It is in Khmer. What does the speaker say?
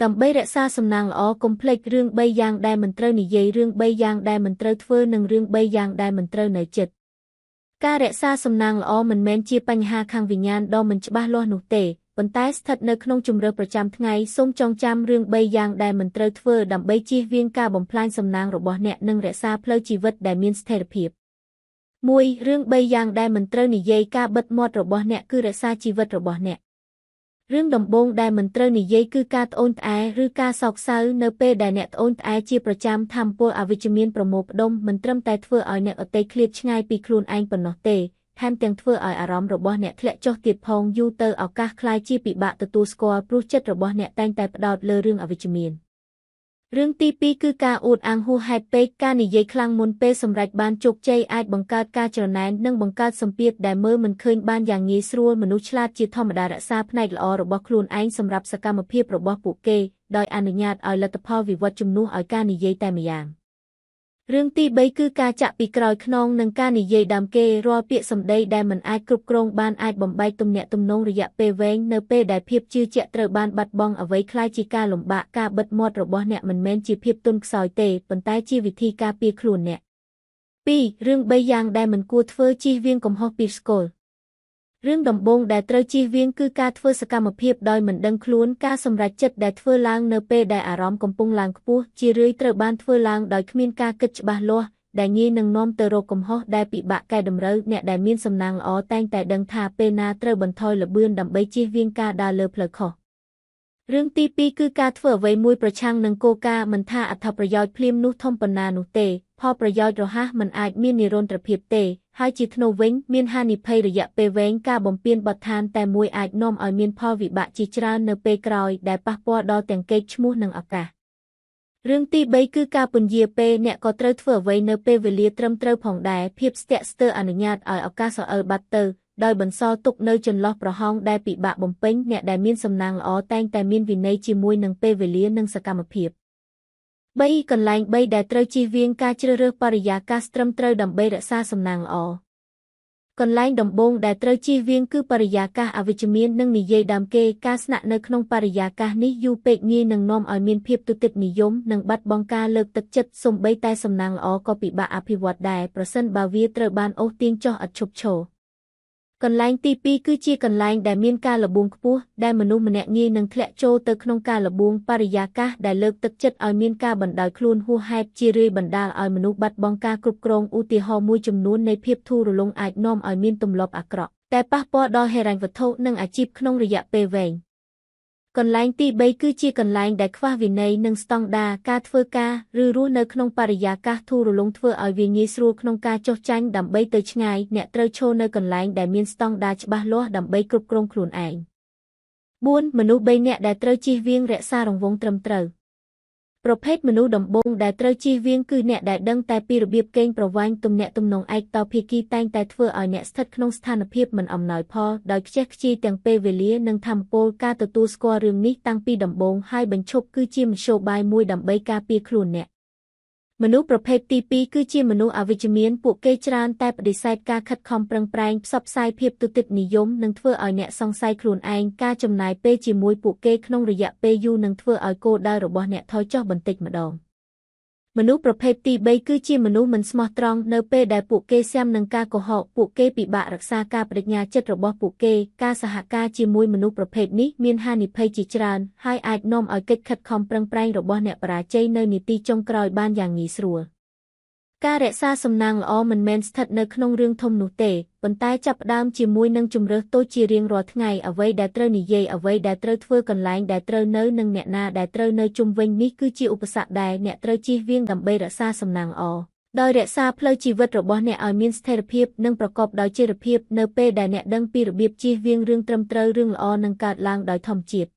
ដើម្បីរក្សាសំណាងល្អកុំភ្លេចរឿង3យ៉ាងដែលមិនត្រូវនិយាយរឿង3យ៉ាងដែលមិនត្រូវធ្វើនិងរឿង3យ៉ាងដែលមិនត្រូវនៅចិត្តការរក្សាសំណាងល្អមិនមែនជាបញ្ហាខាងវិញ្ញាណដ៏មិនច្បាស់លាស់នោះទេប៉ុន្តែស្ថិតនៅក្នុងជម្រើសប្រចាំថ្ងៃសូមចងចាំរឿង3យ៉ាងដែលមិនត្រូវធ្វើដើម្បីជៀសវាងការបំផ្លាញសំណាងរបស់អ្នកនិងរក្សាផ្លូវជីវិតដែលមានស្ថិរភាព1រឿង3យ៉ាងដែលមិនត្រូវនិយាយការបិទមាត់របស់អ្នកគឺរក្សាជីវិតរបស់អ្នករឿងដំបូងដែលមិនត្រូវនិយាយគឺការត្អូញត្អែឬការសោកសៅនៅពេលដែលអ្នកត្អូញត្អែជាប្រចាំថាមពលអវិជ្ជមានប្រមូលផ្ដុំមិនត្រឹមតែធ្វើឲ្យអ្នកអតីតឃ្លាតឆ្ងាយពីខ្លួនឯងប៉ុណ្ណោះទេថែមទាំងធ្វើឲ្យអារម្មណ៍របស់អ្នកធ្លាក់ចុះទៀតផងយូរទៅឱកាសក្លាយជាពិបាកទទួលស្គាល់ព្រោះចិត្តរបស់អ្នកតែងតែផ្ដោតលើរឿងអវិជ្ជមានរឿងទី2គឺការអួតអាងហួសហេតុពេកការនិយាយខ្លាំងមុនពេលសម្រេចបានជោគជ័យអាចបង្កើតការច្រណែននិងបង្កើតសម្ពាធដែលមើលមិនឃើញបានយ៉ាងងាយស្រួលមនុស្សឆ្លាតជាធម្មតារក្សាផ្នែកល្អរបស់ខ្លួនឯងសម្រាប់សកម្មភាពរបស់ពួកគេដោយអនុញ្ញាតឲ្យលទ្ធផលវិវត្តជំនួសឲ្យការនិយាយតែម្យ៉ាងរឿងទី3គឺការចាក់ពីក្រោយខ្នងនិងការនិយាយដើមគេរាល់ពាក្យសម្ដីដែលមិនអាចគ្រប់គ្រងបានអាចបំបែកទំនាក់ទំនងរយៈពេលវែងនៅពេលដែលភាពជឿជាក់ត្រូវបានបាត់បង់អ្វីខ្ល้ายជាការលំបាកការបិទមាត់របស់អ្នកមិនមែនជាភាពទន់ខ្សោយទេប៉ុន្តែជាវិធីការពារខ្លួនអ្នក2រឿង3យ៉ាងដែលមិនគួរធ្វើជៀសវាងកំហុសពីស្គលរឿងដំបូងដែលត្រូវជៀសវាងគឺការធ្វើសកម្មភាពដោយមិនដឹងខ្លួនការសម្រេចចិត្តដែលធ្វើឡើងនៅពេលដែលអារម្មណ៍កំពុងឡើងខ្ពស់ជារឿយត្រូវបានធ្វើឡើងដោយគ្មានការគិតច្បាស់លាស់ដែលងាយនឹងនាំទៅរកកំហុសដែលពិបាកកែតម្រូវអ្នកដែលមានសំណាងល្អតែងតែដឹងថាពេលណាត្រូវបន្ថយល្បឿនដើម្បីជៀសវាងការដើរលើផ្លូវខុសរឿងទី2គឺការធ្វើអ្វីមួយប្រឆាំងនឹងគោលការណ៍មិនថាអត្ថប្រយោជន៍ភ្លាមនោះធំប៉ុណ្ណានោះទេផលប្រយោជន៍រហ័សមិនអាចមាននិរន្តរភាពទេហើយជាធ្នូវិញមានហានិភ័យរយៈពេលវែងការបំពានបទដ្ឋានតែមួយអាចនាំឲ្យមានផលវិបាកជាច្រើននៅពេលក្រោយដែលប៉ះពាល់ដល់ទាំងកេរ្តិ៍ឈ្មោះនិងឱកាសរឿងទី3គឺការពន្យាពេលអ្នកក៏ត្រូវធ្វើអ្វីនៅពេលវេលាត្រឹមត្រូវផងដែរភាពស្ទាក់ស្ទើរអនុញ្ញាតឲ្យឱកាសរអិលបាត់ទៅដោយបន្សល់ទុកនៅចន្លោះប្រហោងដែលពិបាកបំពេញអ្នកដែលមានសំណាងល្អតែងតែមានវិន័យជាមួយនឹងពេលវេលានិងសកម្មភាព3កន្លែង3ដែលត្រូវជៀសវាងការជ្រើសរើសបរិយាកាសត្រឹមត្រូវដើម្បីរក្សាសំណាងល្អកន្លែងដំបូងដែលត្រូវជៀសវាងគឺបរិយាកាសអវិជ្ជមាននិងនិយាយដើមគេការស្នាក់នៅក្នុងបរិយាកាសនេះយូរពេកងាយនឹងនាំឲ្យមានភាពទុតិយនិយមនិងបាត់បង់ការលើកទឹកចិត្តសូម្បីតែសំណាងល្អក៏ពិបាកអភិវឌ្ឍដែរប្រសិនបើវាត្រូវបានអូសទាញចុះឥតឈប់ឈរកន្លែងទី2គឺជាកន្លែងដែលមានការល្បួងខ្ពស់ដែលមនុស្សម្នាក់ងាយនឹងធ្លាក់ចូលទៅក្នុងការល្បួងបរិយាកាសដែលលើកទឹកចិត្តឲ្យមានការបណ្ដោយខ្លួនហួសហេតុជារឿយបណ្ដាលឲ្យមនុស្សបាត់បង់ការគ្រប់គ្រងឧទាហរណ៍មួយចំនួននៃភាពធូររលុងអាចនាំឲ្យមានទម្លាប់អាក្រក់តែប៉ះពាល់ដល់ហិរញ្ញវត្ថុនិងអាជីពក្នុងរយៈពេលវែងកន្លែងទី3គឺជាកន្លែងដែលខ្វះវិន័យនិងស្តង់ដារការធ្វើការឬរស់នៅក្នុងបរិយាកាសធូររលុងធ្វើឲ្យវាងាយស្រួលក្នុងការចុះចាញ់ដើម្បីទៅឆ្ងាយអ្នកត្រូវឈរនៅកន្លែងដែលមានស្តង់ដារច្បាស់លាស់ដើម្បីគ្រប់គ្រងខ្លួនឯង4មនុស្ស3នាក់ដែលត្រូវជៀសវាងរក្សារង្វង់ត្រឹមត្រូវប្រភេទមនុស្សដំបូងដែលត្រូវជៀសវាងគឺអ្នកដែលដឹងតែពីរបៀបកេងប្រវ័ញ្ចទំនាក់ទំនងឯកតោភាគីតែងតែធ្វើឲ្យអ្នកស្ថិតក្នុងស្ថានភាពមិនអំណោយផលដោយខ្ជះខ្ជាយទាំងពេលវេលានិងថាមពលការទទួលស្គាល់រឿងនេះតាំងពីដំបូងហើយបញ្ឈប់គឺជាមធ្យោបាយមួយដើម្បីការពារខ្លួនអ្នកមនុស្សប្រភេទទី2គឺជាមនុស្សអវិជ្ជមានពួកគេច្រើនតែបដិសេធការខិតខំប្រឹងប្រែងផ្សព្វផ្សាយភាពទុតិយនិយមនិងធ្វើឲ្យអ្នកសង្ស័យខ្លួនឯងការចំណាយពេលជាមួយពួកគេក្នុងរយៈពេលយូរនឹងធ្វើឲ្យគោលដៅរបស់អ្នកថយចុះបន្តិចម្ដងមនុស្សប្រភេទទី3គឺជាមនុស្សមិនស្មោះត្រង់នៅពេលដែលពួកគេស៊ាំនឹងការកុហកពួកគេពិបាករក្សាការបដិញ្ញាចិត្តរបស់ពួកគេការសហការជាមួយមនុស្សប្រភេទនេះមានហានិភ័យជាច្រើនហើយអាចនាំឲ្យកិច្ចខិតខំប្រឹងប្រែងរបស់អ្នកបរាជ័យនៅនាទីចុងក្រោយបានយ៉ាងងាយស្រួលការរក្សាសំណាងល្អមិនមែនស្ថិតនៅក្នុងរឿងធំនោះទេប៉ុន្តែចាប់ផ្ដើមជាមួយនឹងជម្រើសតូចជារៀងរាល់ថ្ងៃអ្វីដែលត្រូវនិយាយអ្វីដែលត្រូវធ្វើកន្លែងដែលត្រូវនៅនិងអ្នកណាដែលត្រូវនៅជុំវិញនេះគឺជាឧបសគ្គដែលអ្នកត្រូវជៀសវាងដើម្បីរក្សាសំណាងល្អដោយរក្សាផ្លូវជីវិតរបស់អ្នកឲ្យមានស្ថិរភាពនិងប្រកបដោយចីរភាពនៅពេលដែលអ្នកដឹងពីរបៀបជៀសវាងរឿងត្រឹមត្រូវរឿងល្អនឹងកើតឡើងដោយធម្មជាតិ